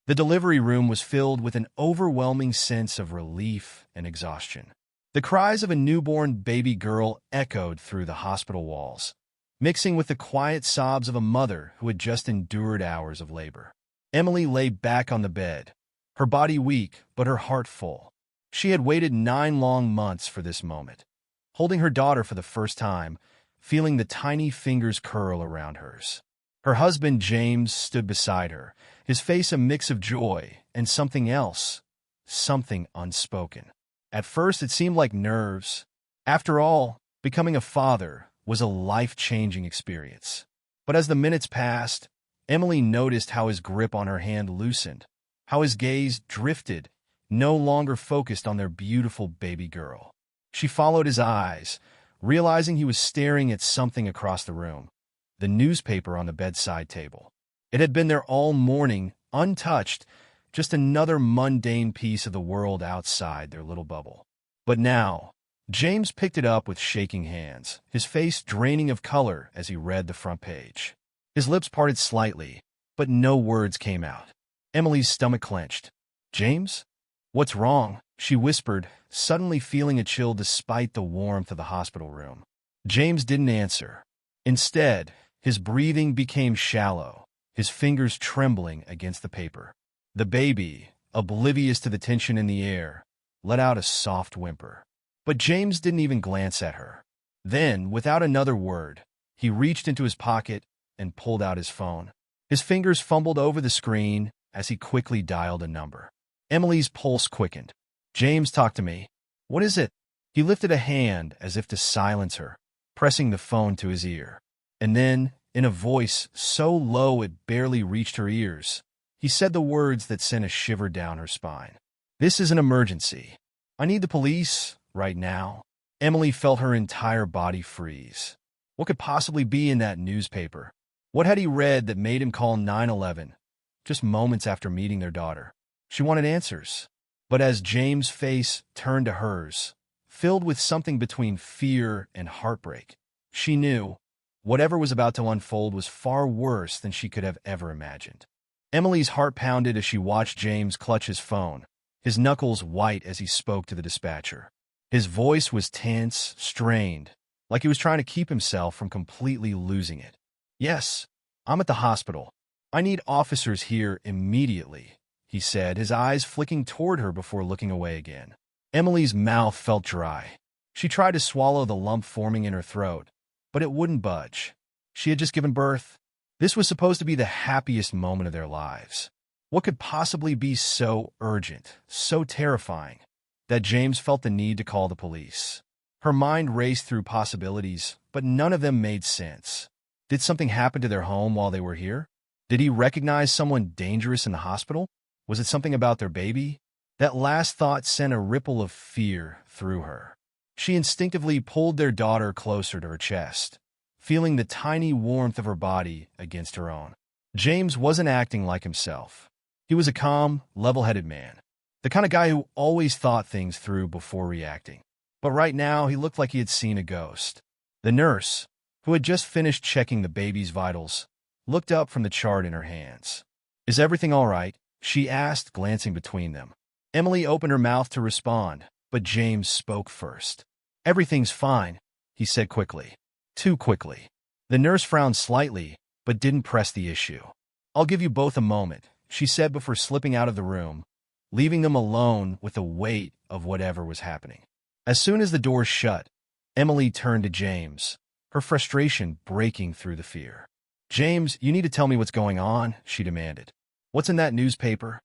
The delivery room was filled with an overwhelming sense of relief and exhaustion. The cries of a newborn baby girl echoed through the hospital walls, mixing with the quiet sobs of a mother who had just endured hours of labor. Emily lay back on the bed, her body weak but her heart full. She had waited 9 long months for this moment, holding her daughter for the first time, feeling the tiny fingers curl around hers. Her husband, James, stood beside her, his face a mix of joy and something else, something unspoken. At first, it seemed like nerves. After all, becoming a father was a life-changing experience. But as the minutes passed, Emily noticed how his grip on her hand loosened, how his gaze drifted, no longer focused on their beautiful baby girl. She followed his eyes, realizing he was staring at something across the room, the newspaper on the bedside table. It had been there all morning, untouched, just another mundane piece of the world outside their little bubble. But now, James picked it up with shaking hands, his face draining of color as he read the front page. His lips parted slightly, but no words came out. Emily's stomach clenched. "James? What's wrong?" she whispered, suddenly feeling a chill despite the warmth of the hospital room. James didn't answer. Instead, his breathing became shallow, his fingers trembling against the paper. The baby, oblivious to the tension in the air, let out a soft whimper. But James didn't even glance at her. Then, without another word, he reached into his pocket and pulled out his phone. His fingers fumbled over the screen as he quickly dialed a number. Emily's pulse quickened. "James, talk to me." "What is it?" He lifted a hand as if to silence her, pressing the phone to his ear. And then, in a voice so low it barely reached her ears, he said the words that sent a shiver down her spine. "This is an emergency. I need the police, right now." Emily felt her entire body freeze. What could possibly be in that newspaper? What had he read that made him call 911, just moments after meeting their daughter? She wanted answers. But as James' face turned to hers, filled with something between fear and heartbreak, she knew whatever was about to unfold was far worse than she could have ever imagined. Emily's heart pounded as she watched James clutch his phone, his knuckles white as he spoke to the dispatcher. His voice was tense, strained, like he was trying to keep himself from completely losing it. "Yes, I'm at the hospital. I need officers here immediately," he said, his eyes flicking toward her before looking away again. Emily's mouth felt dry. She tried to swallow the lump forming in her throat, but it wouldn't budge. She had just given birth. This was supposed to be the happiest moment of their lives. What could possibly be so urgent, so terrifying, that James felt the need to call the police? Her mind raced through possibilities, but none of them made sense. Did something happen to their home while they were here? Did he recognize someone dangerous in the hospital? Was it something about their baby? That last thought sent a ripple of fear through her. She instinctively pulled their daughter closer to her chest, feeling the tiny warmth of her body against her own. James wasn't acting like himself. He was a calm, level-headed man, the kind of guy who always thought things through before reacting. But right now, he looked like he had seen a ghost. The nurse, who had just finished checking the baby's vitals, looked up from the chart in her hands. "Is everything all right?" she asked, glancing between them. Emily opened her mouth to respond, but James spoke first. "Everything's fine," he said quickly. Too quickly. The nurse frowned slightly, but didn't press the issue. "I'll give you both a moment," she said before slipping out of the room, leaving them alone with the weight of whatever was happening. As soon as the door shut, Emily turned to James, her frustration breaking through the fear. "James, you need to tell me what's going on," she demanded. "What's in that newspaper?"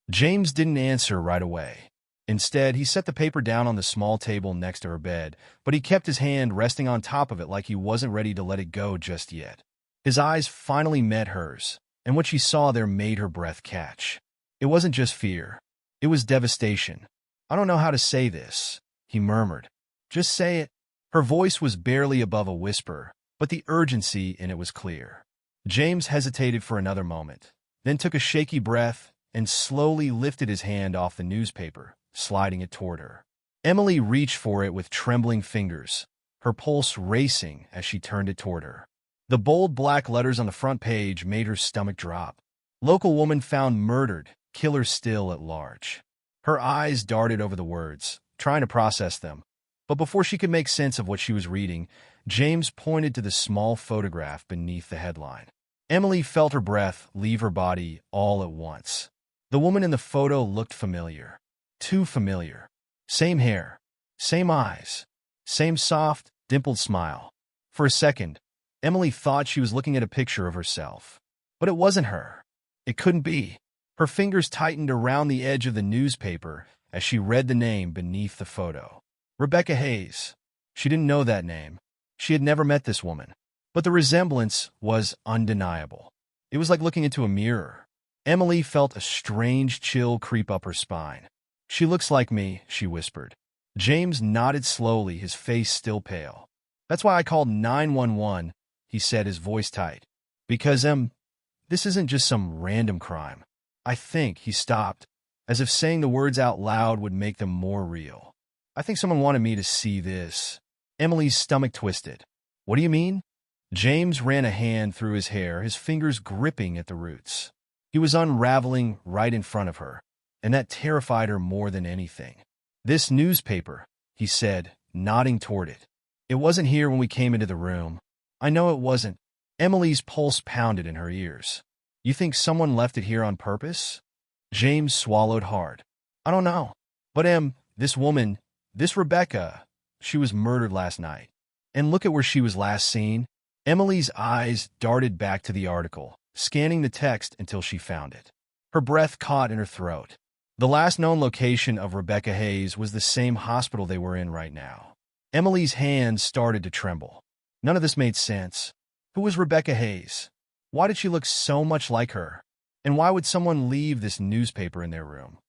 James didn't answer right away. Instead, he set the paper down on the small table next to her bed, but he kept his hand resting on top of it like he wasn't ready to let it go just yet. His eyes finally met hers, and what she saw there made her breath catch. It wasn't just fear. It was devastation. "I don't know how to say this," he murmured. "Just say it." Her voice was barely above a whisper, but the urgency in it was clear. James hesitated for another moment, then took a shaky breath and slowly lifted his hand off the newspaper, sliding it toward her. Emily reached for it with trembling fingers, her pulse racing as she turned it toward her. The bold black letters on the front page made her stomach drop. "Local woman found murdered, killer still at large. Her eyes darted over the words, trying to process them. But before she could make sense of what she was reading, James pointed to the small photograph beneath the headline. Emily felt her breath leave her body all at once. The woman in the photo looked familiar. Too familiar. Same hair. Same eyes. Same soft, dimpled smile. For a second, Emily thought she was looking at a picture of herself. But it wasn't her. It couldn't be. Her fingers tightened around the edge of the newspaper as she read the name beneath the photo. Rebecca Hayes. She didn't know that name. She had never met this woman. But the resemblance was undeniable. It was like looking into a mirror. Emily felt a strange chill creep up her spine. "She looks like me," she whispered. James nodded slowly, his face still pale. "That's why I called 911, he said, his voice tight. "Because, this isn't just some random crime. I think," he stopped, as if saying the words out loud would make them more real. "I think someone wanted me to see this." Emily's stomach twisted. "What do you mean?" James ran a hand through his hair, his fingers gripping at the roots. He was unraveling right in front of her, and that terrified her more than anything. "This newspaper," he said, nodding toward it. "It wasn't here when we came into the room." "I know it wasn't." Emily's pulse pounded in her ears. "You think someone left it here on purpose?" James swallowed hard. "I don't know. But, this woman, this Rebecca, she was murdered last night. And look at where she was last seen." Emily's eyes darted back to the article, scanning the text until she found it. Her breath caught in her throat. The last known location of Rebecca Hayes was the same hospital they were in right now. Emily's hands started to tremble. None of this made sense. Who was Rebecca Hayes? Why did she look so much like her? And why would someone leave this newspaper in their room?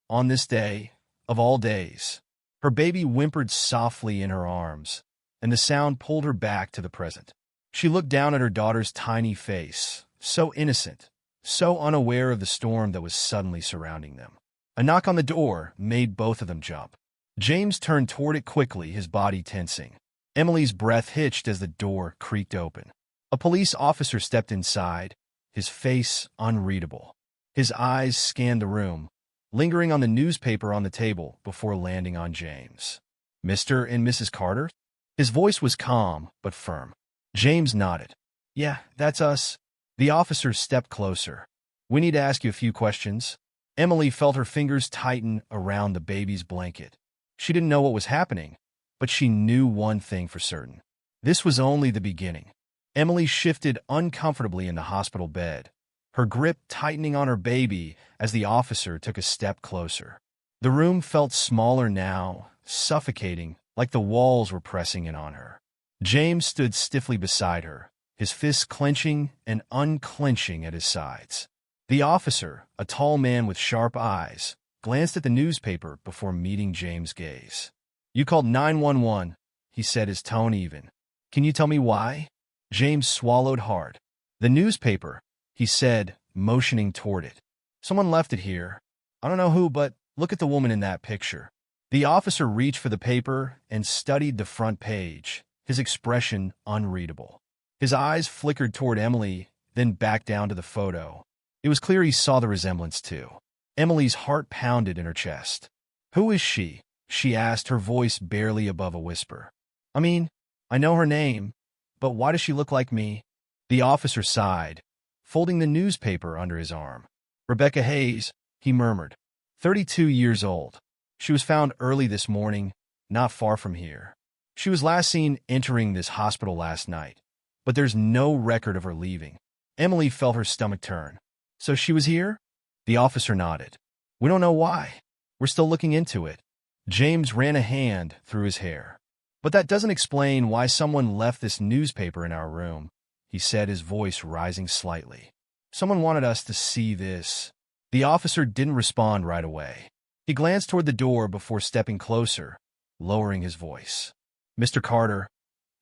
On this day, of all days. Her baby whimpered softly in her arms, and the sound pulled her back to the present. She looked down at her daughter's tiny face, so innocent, so unaware of the storm that was suddenly surrounding them. A knock on the door made both of them jump. James turned toward it quickly, his body tensing. Emily's breath hitched as the door creaked open. A police officer stepped inside, his face unreadable. His eyes scanned the room, lingering on the newspaper on the table before landing on James. "Mr. and Mrs. Carter?" His voice was calm but firm. James nodded. "Yeah, that's us." The officer stepped closer. "We need to ask you a few questions." Emily felt her fingers tighten around the baby's blanket. She didn't know what was happening, but she knew one thing for certain. This was only the beginning. Emily shifted uncomfortably in the hospital bed, her grip tightening on her baby as the officer took a step closer. The room felt smaller now, suffocating, like the walls were pressing in on her. James stood stiffly beside her, his fists clenching and unclenching at his sides. The officer, a tall man with sharp eyes, glanced at the newspaper before meeting James' gaze. "You called 911, he said, his tone even. "Can you tell me why?" James swallowed hard. "The newspaper," he said, motioning toward it. "Someone left it here. I don't know who, but look at the woman in that picture." The officer reached for the paper and studied the front page, his expression unreadable. His eyes flickered toward Emily, then back down to the photo. It was clear he saw the resemblance too. Emily's heart pounded in her chest. "Who is she?" she asked, her voice barely above a whisper. "I mean, I know her name, but why does she look like me?" The officer sighed, folding the newspaper under his arm. "Rebecca Hayes," he murmured, 32 years old. She was found early this morning, not far from here. She was last seen entering this hospital last night, but there's no record of her leaving." Emily felt her stomach turn. "So she was here?" The officer nodded. "We don't know why. We're still looking into it." James ran a hand through his hair. "But that doesn't explain why someone left this newspaper in our room," he said, his voice rising slightly. "Someone wanted us to see this." The officer didn't respond right away. He glanced toward the door before stepping closer, lowering his voice. "Mr. Carter,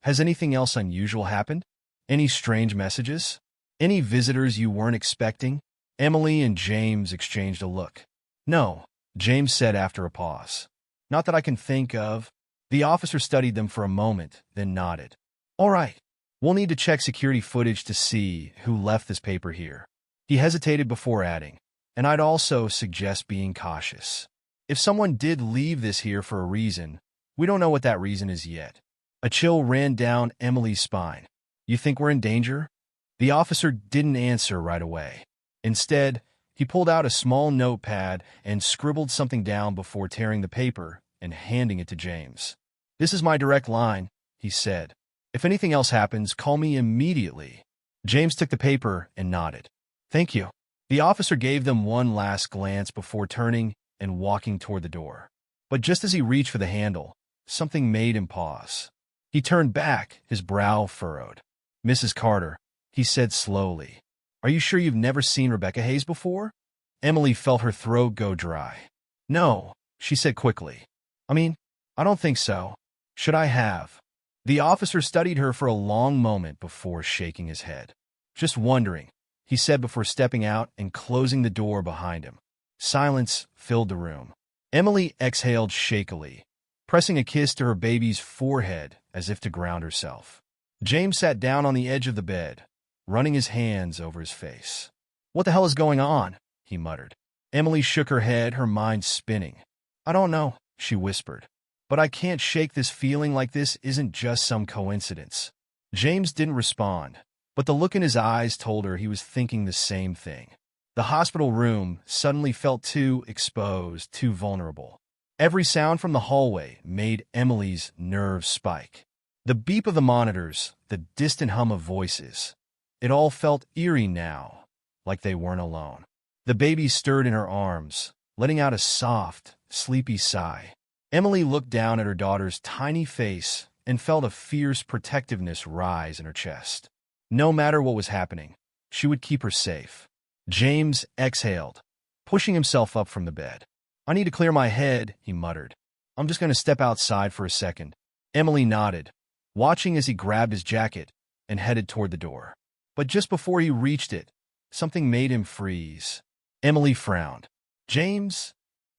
has anything else unusual happened? Any strange messages? Any visitors you weren't expecting?" Emily and James exchanged a look. "No," James said after a pause. "Not that I can think of." The officer studied them for a moment, then nodded. "All right. We'll need to check security footage to see who left this paper here." He hesitated before adding, And I'd also suggest being cautious. If someone did leave this here for a reason, we don't know what that reason is yet. A chill ran down Emily's spine. You think we're in danger? The officer didn't answer right away. Instead, he pulled out a small notepad and scribbled something down before tearing the paper and handing it to James. This is my direct line, he said. If anything else happens, call me immediately. James took the paper and nodded. Thank you. The officer gave them one last glance before turning and walking toward the door. But just as he reached for the handle, something made him pause. He turned back, his brow furrowed. Mrs. Carter, he said slowly. Are you sure you've never seen Rebecca Hayes before? Emily felt her throat go dry. No, she said quickly. I don't think so. Should I have? The officer studied her for a long moment before shaking his head. Just wondering, he said before stepping out and closing the door behind him. Silence filled the room. Emily exhaled shakily, pressing a kiss to her baby's forehead as if to ground herself. James sat down on the edge of the bed, running his hands over his face. What the hell is going on? He muttered. Emily shook her head, her mind spinning. I don't know, she whispered. But I can't shake this feeling like this isn't just some coincidence. James didn't respond, but the look in his eyes told her he was thinking the same thing. The hospital room suddenly felt too exposed, too vulnerable. Every sound from the hallway made Emily's nerves spike. The beep of the monitors, the distant hum of voices. It all felt eerie now, like they weren't alone. The baby stirred in her arms, letting out a soft, sleepy sigh. Emily looked down at her daughter's tiny face and felt a fierce protectiveness rise in her chest. No matter what was happening, she would keep her safe. James exhaled, pushing himself up from the bed. I need to clear my head, he muttered. I'm just going to step outside for a second. Emily nodded, watching as he grabbed his jacket and headed toward the door. But just before he reached it, something made him freeze. Emily frowned. James?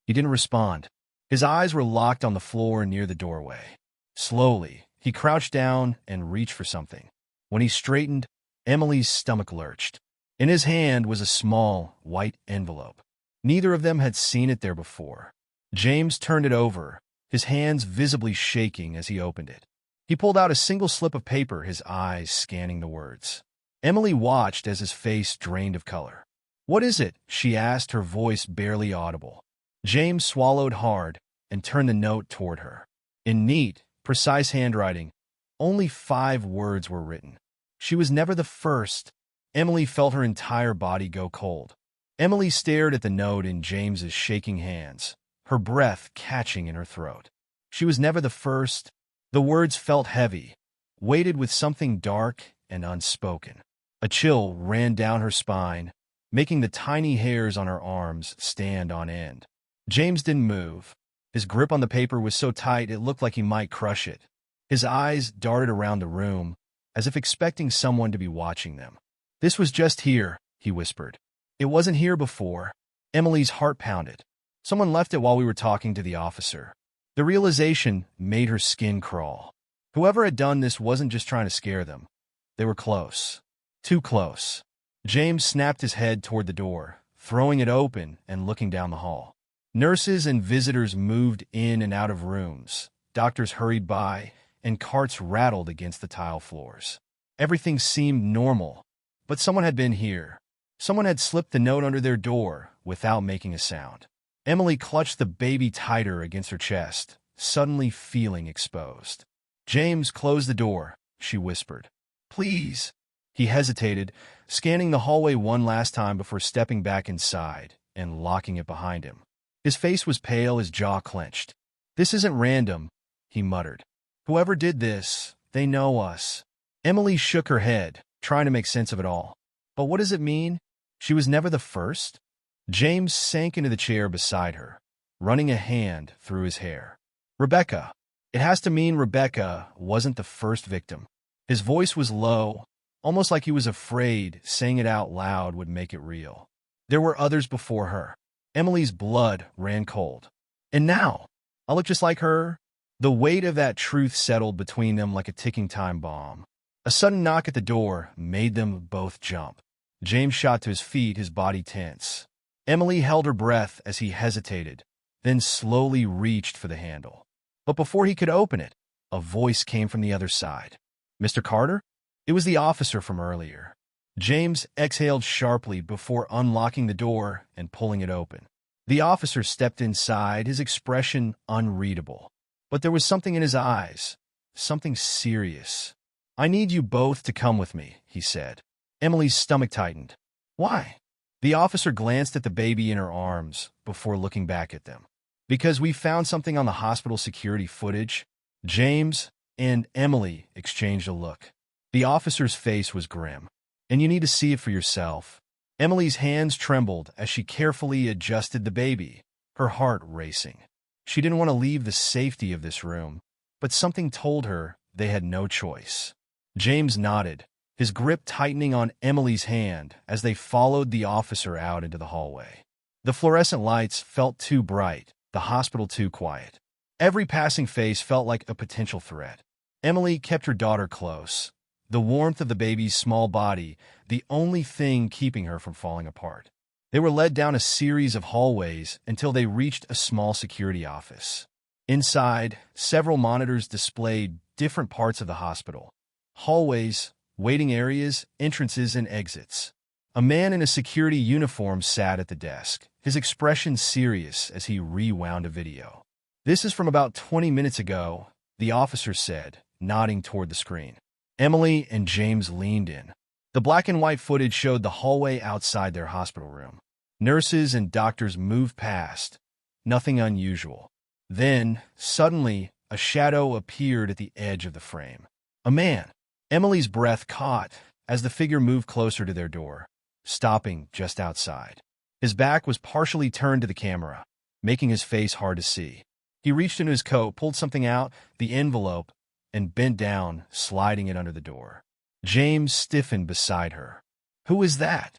He didn't respond. His eyes were locked on the floor near the doorway. Slowly, he crouched down and reached for something. When he straightened, Emily's stomach lurched. In his hand was a small, white envelope. Neither of them had seen it there before. James turned it over, his hands visibly shaking as he opened it. He pulled out a single slip of paper, his eyes scanning the words. Emily watched as his face drained of color. What is it? She asked, her voice barely audible. James swallowed hard and turned the note toward her. In neat, precise handwriting, only 5 words were written. She was never the first. Emily felt her entire body go cold. Emily stared at the note in James's shaking hands, her breath catching in her throat. She was never the first. The words felt heavy, weighted with something dark and unspoken. A chill ran down her spine, making the tiny hairs on her arms stand on end. James didn't move. His grip on the paper was so tight it looked like he might crush it. His eyes darted around the room, as if expecting someone to be watching them. This was just here, he whispered. It wasn't here before. Emily's heart pounded. Someone left it while we were talking to the officer. The realization made her skin crawl. Whoever had done this wasn't just trying to scare them. They were close. Too close. James snapped his head toward the door, throwing it open and looking down the hall. Nurses and visitors moved in and out of rooms. Doctors hurried by, and carts rattled against the tile floors. Everything seemed normal, but someone had been here. Someone had slipped the note under their door without making a sound. Emily clutched the baby tighter against her chest, suddenly feeling exposed. James, close the door, she whispered. Please. He hesitated, scanning the hallway one last time before stepping back inside and locking it behind him. His face was pale, his jaw clenched. This isn't random, he muttered. Whoever did this, they know us. Emily shook her head, trying to make sense of it all. But what does it mean? She was never the first? James sank into the chair beside her, running a hand through his hair. Rebecca. It has to mean Rebecca wasn't the first victim. His voice was low, almost like he was afraid saying it out loud would make it real. There were others before her. Emily's blood ran cold. And now, I look just like her? The weight of that truth settled between them like a ticking time bomb. A sudden knock at the door made them both jump. James shot to his feet, his body tense. Emily held her breath as he hesitated, then slowly reached for the handle. But before he could open it, a voice came from the other side. "Mr. Carter?" It was the officer from earlier. James exhaled sharply before unlocking the door and pulling it open. The officer stepped inside, his expression unreadable. But there was something in his eyes, something serious. "I need you both to come with me," he said. Emily's stomach tightened. "Why?" The officer glanced at the baby in her arms before looking back at them. "Because we found something on the hospital security footage." James and Emily exchanged a look. The officer's face was grim. "And you need to see it for yourself." Emily's hands trembled as she carefully adjusted the baby, her heart racing. She didn't want to leave the safety of this room, but something told her they had no choice. James nodded, his grip tightening on Emily's hand as they followed the officer out into the hallway. The fluorescent lights felt too bright, the hospital too quiet. Every passing face felt like a potential threat. Emily kept her daughter close, the warmth of the baby's small body the only thing keeping her from falling apart. They were led down a series of hallways until they reached a small security office. Inside, several monitors displayed different parts of the hospital. Hallways, waiting areas, entrances, and exits. A man in a security uniform sat at the desk, his expression serious as he rewound a video. "This is from about 20 minutes ago," the officer said, nodding toward the screen. Emily and James leaned in. The black and white footage showed the hallway outside their hospital room. Nurses and doctors moved past. Nothing unusual. Then, suddenly, a shadow appeared at the edge of the frame. A man. Emily's breath caught as the figure moved closer to their door, stopping just outside. His back was partially turned to the camera, making his face hard to see. He reached into his coat, pulled something out, the envelope, and bent down, sliding it under the door. James stiffened beside her. "Who is that?"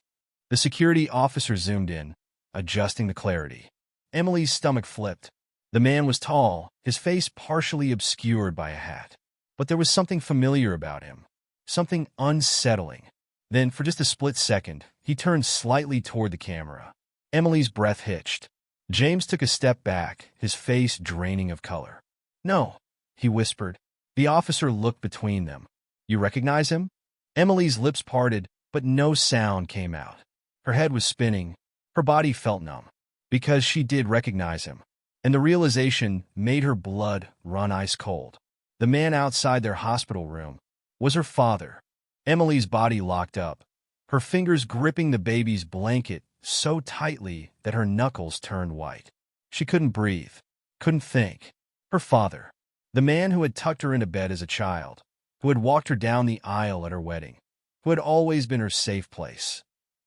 The security officer zoomed in, adjusting the clarity. Emily's stomach flipped. The man was tall, his face partially obscured by a hat. But there was something familiar about him, something unsettling. Then, for just a split second, he turned slightly toward the camera. Emily's breath hitched. James took a step back, his face draining of color. "No," he whispered. The officer looked between them. "You recognize him?" Emily's lips parted, but no sound came out. Her head was spinning. Her body felt numb. Because she did recognize him. And the realization made her blood run ice cold. The man outside their hospital room was her father. Emily's body locked up, her fingers gripping the baby's blanket so tightly that her knuckles turned white. She couldn't breathe, couldn't think. Her father, the man who had tucked her into bed as a child, who had walked her down the aisle at her wedding, who had always been her safe place.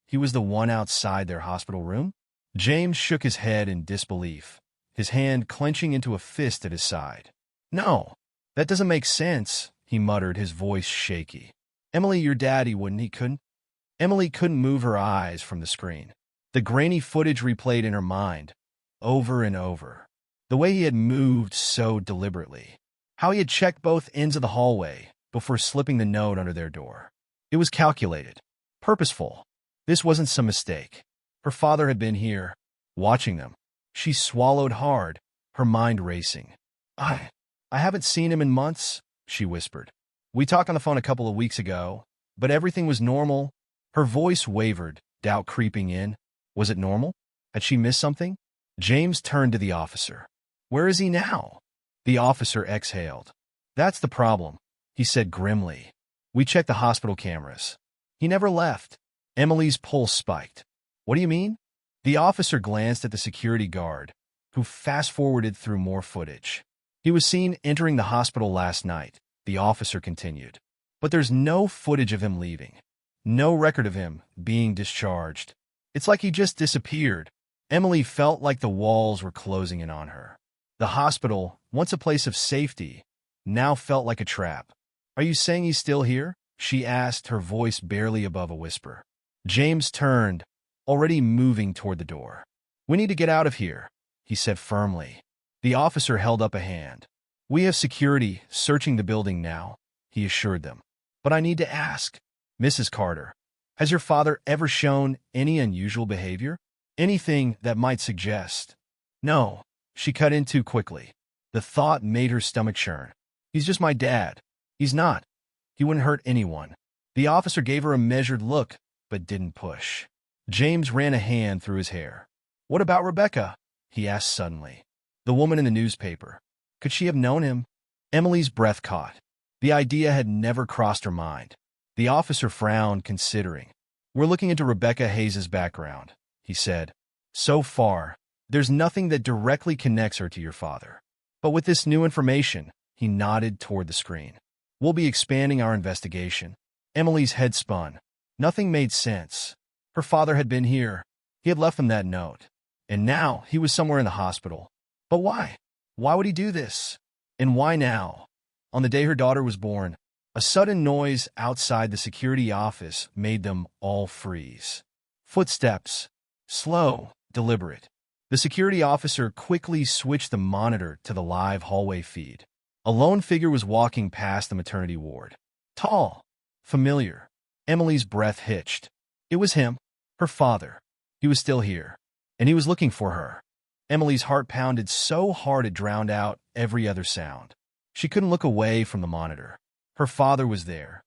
He was the one outside their hospital room? James shook his head in disbelief, his hand clenching into a fist at his side. "No, that doesn't make sense," he muttered, his voice shaky. "Emily, your daddy wouldn't, he couldn't?" Emily couldn't move her eyes from the screen. The grainy footage replayed in her mind, over and over. The way he had moved so deliberately. How he had checked both ends of the hallway before slipping the note under their door. It was calculated, purposeful. This wasn't some mistake. Her father had been here, watching them. She swallowed hard, her mind racing. I haven't seen him in months," she whispered. "We talked on the phone a couple of weeks ago, but everything was normal." Her voice wavered, doubt creeping in. Was it normal? Had she missed something? James turned to the officer. "Where is he now?" The officer exhaled. "That's the problem," he said grimly. "We checked the hospital cameras. He never left." Emily's pulse spiked. "What do you mean?" The officer glanced at the security guard, who fast-forwarded through more footage. "He was seen entering the hospital last night," the officer continued. "But there's no footage of him leaving. No record of him being discharged. It's like he just disappeared." Emily felt like the walls were closing in on her. The hospital, once a place of safety, now felt like a trap. "Are you saying he's still here?" she asked, her voice barely above a whisper. James turned, already moving toward the door. "We need to get out of here," he said firmly. The officer held up a hand. "We have security searching the building now," he assured them. "But I need to ask, Mrs. Carter, has your father ever shown any unusual behavior?" Anything that might suggest. No, she cut in too quickly. The thought made her stomach churn. He's just my dad. He's not. He wouldn't hurt anyone. The officer gave her a measured look, but didn't push. James ran a hand through his hair. What about Rebecca? He asked suddenly. The woman in the newspaper. Could she have known him? Emily's breath caught. The idea had never crossed her mind. The officer frowned, considering. We're looking into Rebecca Hayes' background, he said. So far, there's nothing that directly connects her to your father. But with this new information, he nodded toward the screen. We'll be expanding our investigation. Emily's head spun. Nothing made sense. Her father had been here. He had left them that note. And now he was somewhere in the hospital. But why? Why would he do this? And why now? On the day her daughter was born, a sudden noise outside the security office made them all freeze. Footsteps. Slow, deliberate. The security officer quickly switched the monitor to the live hallway feed. A lone figure was walking past the maternity ward. Tall. Familiar. Emily's breath hitched. It was him. Her father. He was still here. And he was looking for her. Emily's heart pounded so hard it drowned out every other sound. She couldn't look away from the monitor. Her father was there,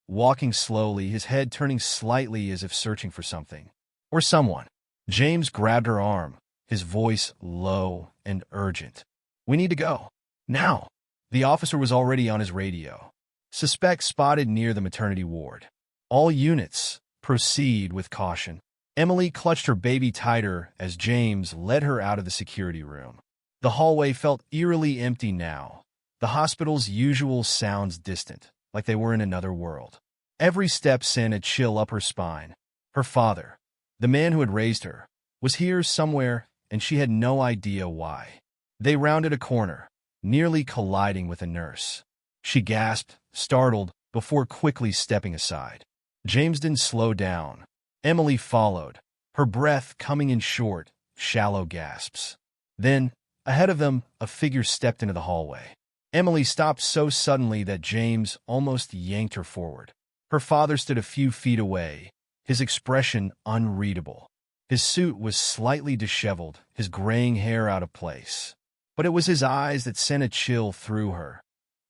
walking slowly, his head turning slightly as if searching for something. Or someone. James grabbed her arm, his voice low and urgent. We need to go. Now. The officer was already on his radio. Suspect spotted near the maternity ward. All units, proceed with caution. Emily clutched her baby tighter as James led her out of the security room. The hallway felt eerily empty now. The hospital's usual sounds distant, like they were in another world. Every step sent a chill up her spine. Her father, the man who had raised her, was here somewhere, and she had no idea why. They rounded a corner, nearly colliding with a nurse. She gasped, startled, before quickly stepping aside. James didn't slow down. Emily followed, her breath coming in short, shallow gasps. Then, ahead of them, a figure stepped into the hallway. Emily stopped so suddenly that James almost yanked her forward. Her father stood a few feet away, his expression unreadable. His suit was slightly disheveled, his graying hair out of place. But it was his eyes that sent a chill through her,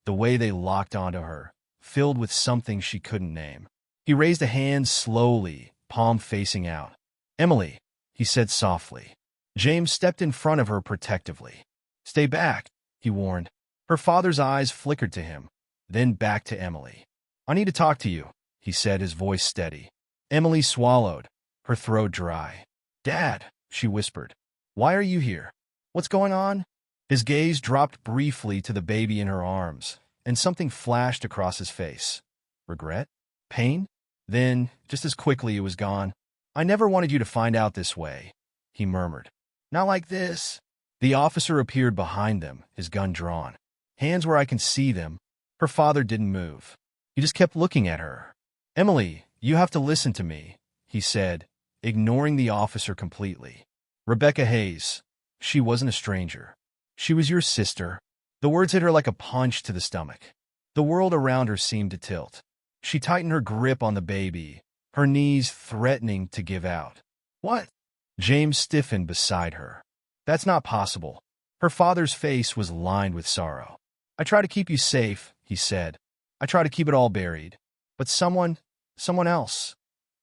the way they locked onto her, filled with something she couldn't name. He raised a hand slowly, palm facing out. Emily, he said softly. James stepped in front of her protectively. Stay back, he warned. Her father's eyes flickered to him, then back to Emily. I need to talk to you, he said, his voice steady. Emily swallowed, her throat dry. Dad, she whispered. Why are you here? What's going on? His gaze dropped briefly to the baby in her arms, and something flashed across his face. Regret? Pain? Then, just as quickly, it was gone. I never wanted you to find out this way, he murmured. Not like this. The officer appeared behind them, his gun drawn. Hands where I can see them. Her father didn't move. He just kept looking at her. Emily, you have to listen to me, he said, ignoring the officer completely. Rebecca Hayes. She wasn't a stranger. She was your sister. The words hit her like a punch to the stomach. The world around her seemed to tilt. She tightened her grip on the baby, her knees threatening to give out. What? James stiffened beside her. That's not possible. Her father's face was lined with sorrow. I try to keep you safe, he said. I try to keep it all buried. But someone else,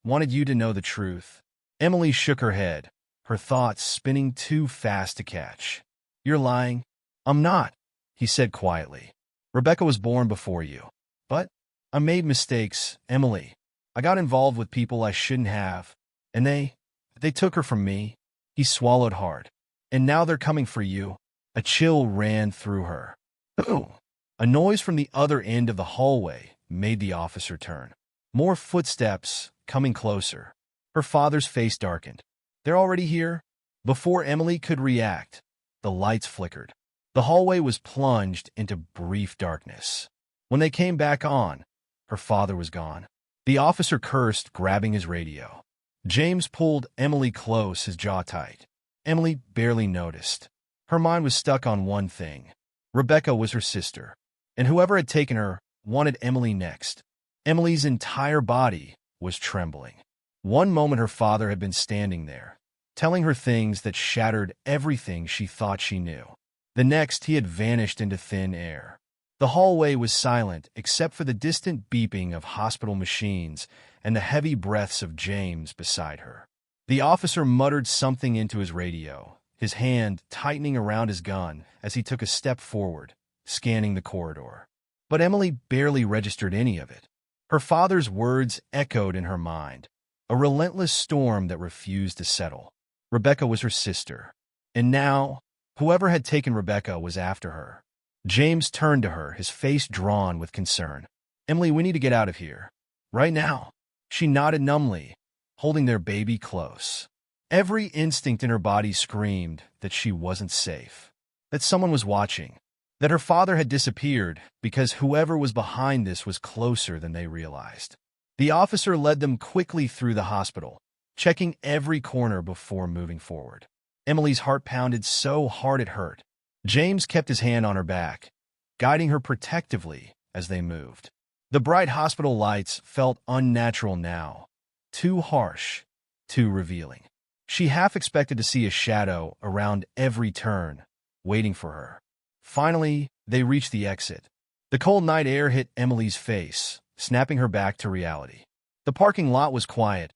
wanted you to know the truth. Emily shook her head, her thoughts spinning too fast to catch. You're lying. I'm not, he said quietly. Rebecca was born before you. But I made mistakes, Emily. I got involved with people I shouldn't have, and they took her from me. He swallowed hard. And now they're coming for you. A chill ran through her. Ooh! A noise from the other end of the hallway made the officer turn. More footsteps, coming closer. Her father's face darkened. They're already here? Before Emily could react, the lights flickered. The hallway was plunged into brief darkness. When they came back on, her father was gone. The officer cursed, grabbing his radio. James pulled Emily close, his jaw tight. Emily barely noticed. Her mind was stuck on one thing. Rebecca was her sister, and whoever had taken her wanted Emily next. Emily's entire body was trembling. One moment her father had been standing there, telling her things that shattered everything she thought she knew. The next, he had vanished into thin air. The hallway was silent except for the distant beeping of hospital machines and the heavy breaths of James beside her. The officer muttered something into his radio, his hand tightening around his gun as he took a step forward, scanning the corridor. But Emily barely registered any of it. Her father's words echoed in her mind, a relentless storm that refused to settle. Rebecca was her sister, and now, whoever had taken Rebecca was after her. James turned to her, his face drawn with concern. "Emily, we need to get out of here. Right now." She nodded numbly, holding their baby close. Every instinct in her body screamed that she wasn't safe, that someone was watching, that her father had disappeared because whoever was behind this was closer than they realized. The officer led them quickly through the hospital, checking every corner before moving forward. Emily's heart pounded so hard it hurt. James kept his hand on her back, guiding her protectively as they moved. The bright hospital lights felt unnatural now, too harsh, too revealing. She half expected to see a shadow around every turn, waiting for her. Finally, they reached the exit. The cold night air hit Emily's face, snapping her back to reality. The parking lot was quiet,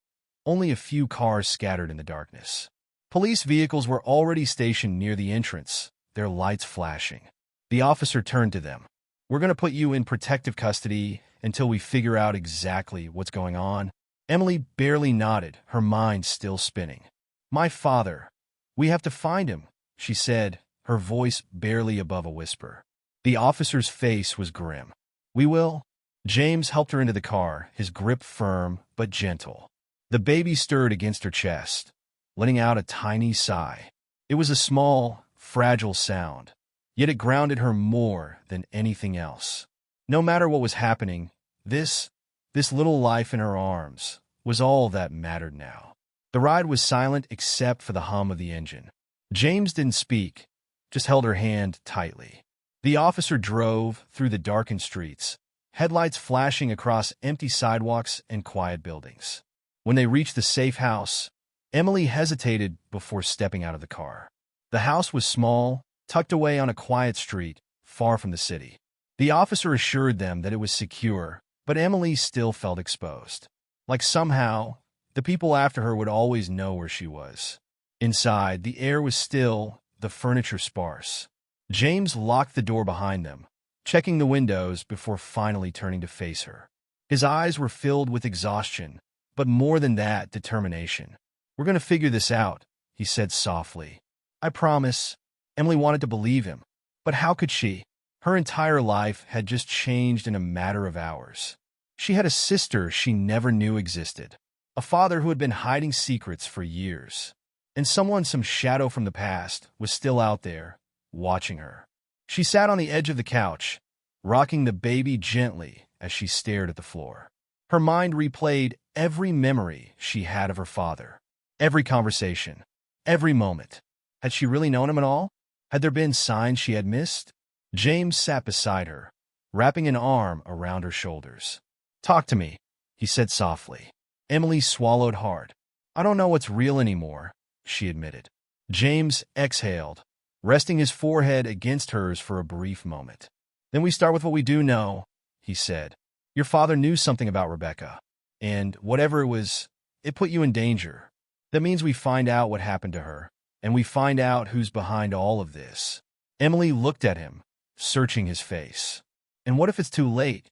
only a few cars scattered in the darkness. Police vehicles were already stationed near the entrance, their lights flashing. The officer turned to them. "We're going to put you in protective custody until we figure out exactly what's going on." Emily barely nodded, her mind still spinning. "My father. We have to find him," she said, her voice barely above a whisper. The officer's face was grim. "We will." James helped her into the car, his grip firm but gentle. The baby stirred against her chest, letting out a tiny sigh. It was a small, fragile sound, yet it grounded her more than anything else. No matter what was happening, this little life in her arms was all that mattered now. The ride was silent except for the hum of the engine. James didn't speak, just held her hand tightly. The officer drove through the darkened streets, headlights flashing across empty sidewalks and quiet buildings. When they reached the safe house, Emily hesitated before stepping out of the car. The house was small, tucked away on a quiet street, far from the city. The officer assured them that it was secure, but Emily still felt exposed. Like somehow, the people after her would always know where she was. Inside, the air was still, the furniture sparse. James locked the door behind them, checking the windows before finally turning to face her. His eyes were filled with exhaustion, but more than that, determination. "We're going to figure this out," he said softly. "I promise." Emily wanted to believe him, but how could she? Her entire life had just changed in a matter of hours. She had a sister she never knew existed, a father who had been hiding secrets for years, and some shadow from the past, was still out there, watching her. She sat on the edge of the couch, rocking the baby gently as she stared at the floor. Her mind replayed every memory she had of her father, every conversation, every moment. Had she really known him at all? Had there been signs she had missed? James sat beside her, wrapping an arm around her shoulders. "Talk to me," he said softly. Emily swallowed hard. "I don't know what's real anymore," she admitted. James exhaled, resting his forehead against hers for a brief moment. "Then we start with what we do know," he said. "Your father knew something about Rebecca, and whatever it was, it put you in danger. That means we find out what happened to her, and we find out who's behind all of this." Emily looked at him, searching his face. "And what if it's too late?"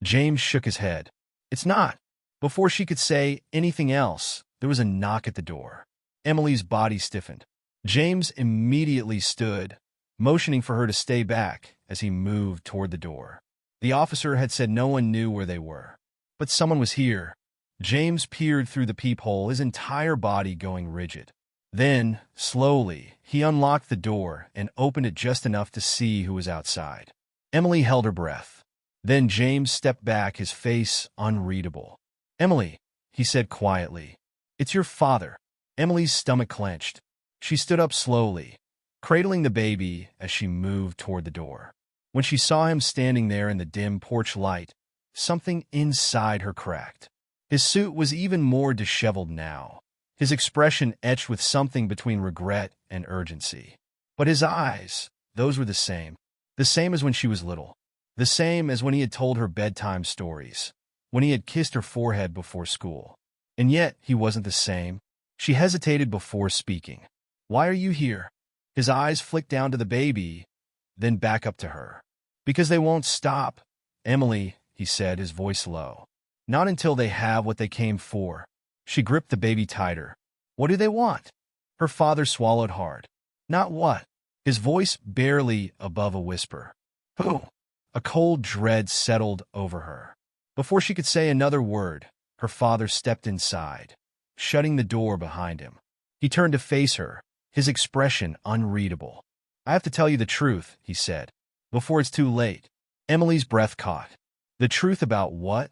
James shook his head. "It's not." Before she could say anything else, there was a knock at the door. Emily's body stiffened. James immediately stood, motioning for her to stay back as he moved toward the door. The officer had said no one knew where they were, but someone was here. James peered through the peephole, his entire body going rigid. Then, slowly, he unlocked the door and opened it just enough to see who was outside. Emily held her breath. Then James stepped back, his face unreadable. "Emily," he said quietly, "it's your father." Emily's stomach clenched. She stood up slowly, cradling the baby as she moved toward the door. When she saw him standing there in the dim porch light, something inside her cracked. His suit was even more disheveled now, his expression etched with something between regret and urgency. But his eyes, those were the same as when she was little, the same as when he had told her bedtime stories, when he had kissed her forehead before school. And yet, he wasn't the same. She hesitated before speaking. "Why are you here?" His eyes flicked down to the baby, then back up to her. "Because they won't stop, Emily," he said, his voice low. "Not until they have what they came for." She gripped the baby tighter. "What do they want?" Her father swallowed hard. "Not what?" His voice barely above a whisper. "Who?" A cold dread settled over her. Before she could say another word, her father stepped inside, shutting the door behind him. He turned to face her, his expression unreadable. "I have to tell you the truth," he said, "before it's too late." Emily's breath caught. "The truth about what?"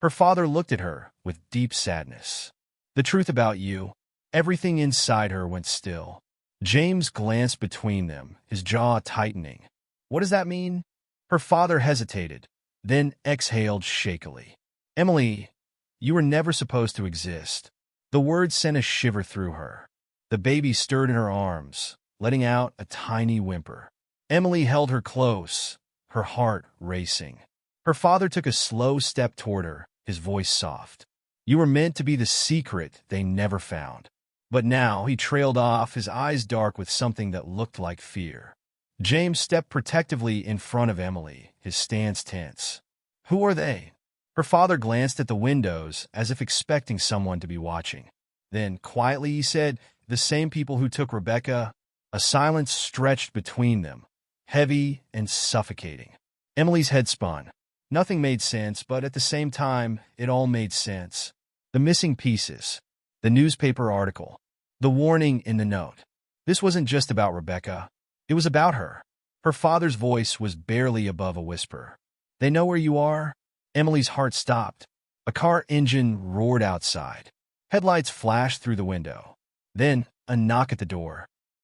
Her father looked at her with deep sadness. "The truth about you." Everything inside her went still. James glanced between them, his jaw tightening. "What does that mean?" Her father hesitated, then exhaled shakily. "Emily, you were never supposed to exist." The words sent a shiver through her. The baby stirred in her arms, letting out a tiny whimper. Emily held her close, her heart racing. Her father took a slow step toward her, his voice soft. "You were meant to be the secret they never found." But now he trailed off, his eyes dark with something that looked like fear. James stepped protectively in front of Emily, his stance tense. "Who are they?" Her father glanced at the windows as if expecting someone to be watching. Then, quietly, he said, "The same people who took Rebecca." A silence stretched between them, heavy and suffocating. Emily's head spun. Nothing made sense, but at the same time, it all made sense. The missing pieces, the newspaper article, the warning in the note. This wasn't just about Rebecca. It was about her. Her father's voice was barely above a whisper. "They know where you are?" Emily's heart stopped. A car engine roared outside. Headlights flashed through the window. Then, a knock at the door.